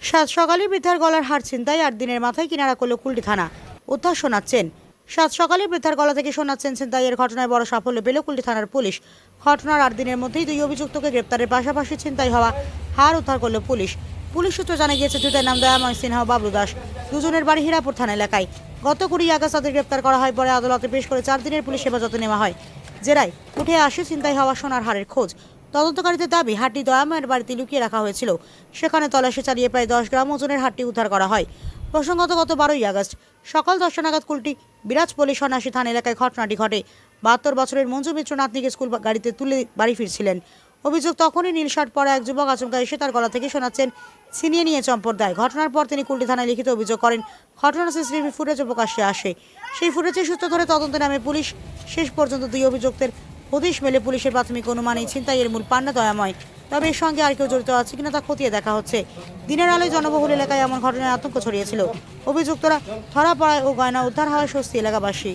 সাত সকালে বৃদ্ধার গলার হার ছিনতাই 8 দিনের মাথায় কিনারা করল কুলটি থানা। উদ্ধার শোনাচ্ছেন। সাত সকালে বৃদ্ধার গলা থেকে শোনাচ্ছেন ছিনতাইয়ের ঘটনায় বড় সাফল্য পেল কুলটি থানার পুলিশ। ঘটনার 8 দিনের মধ্যেই 2 অভিযুক্তকে গ্রেপ্তারের পাশাপাশি ছিনতাই হওয়া হার উদ্ধার করল পুলিশ। পুলিশ সূত্রে জানা গিয়েছে ধৃতের নাম দয়াময় সিনহা ও বাবলু দাস। দুজনের বাড়ি হীরাপুর থানা এলাকায়। গত 20 আগস্ট তাদের গ্রেপ্তার করা হয়, পরে আদালতে পেশ করে 4 দিনের পুলিশ হেফাজতে নেওয়া হয়। জেরায় উঠে আসে ছিনতাই হওয়া সোনার হারের খোঁজ। তদন্তকারীদের দাবি হারটি দয়াময়ের বাড়িতে লুকিয়ে রাখা হয়েছিল। সেখানে তল্লাশি চালিয়ে প্রায় 10 গ্রাম ওজনের হারটি উদ্ধার করা হয়। প্রসঙ্গত গত 12 আগস্ট সকাল 10টা নাগাদ কুলটি বিরাজপল্লী সন্ন্যাসী থানা এলাকায় ঘটনাটি ঘটে। 72 বছরের মঞ্জু মিত্র নাতনিকে স্কুল গাড়িতে তুলে বাড়ি ফিরছিলেন। অভিযোগ, তখনই নীল শার্ট পরা এক যুবক আচমকা এসে তার গলা থেকে শোনাচ্ছেন ছিনিয়ে নিয়ে চম্পট দেয়। ঘটনার পর তিনি কুলটি থানায় লিখিত অভিযোগ করেন। ঘটনার সিসিটিভি ফুটেজও প্রকাশ্যে আসে। সেই ফুটেজের সূত্র ধরে তদন্তে নামে পুলিশ। শেষ পর্যন্ত 2 অভিযুক্তের হদিশ মেলে। পুলিশের প্রাথমিক অনুমান এই ছিনতাইয়ের মূল পান্ডা দয়াময়। তবে এর সঙ্গে আর কেউ জড়িত আছে কিনা তা খতিয়ে দেখা হচ্ছে। দিনের আলোয় জনবহুল এলাকায় এমন ঘটনায় আতঙ্ক ছড়িয়েছিল। অভিযুক্তরা ধরা পড়ায় ও গয়না উদ্ধার হওয়ায় স্বস্তি এলাকাবাসী।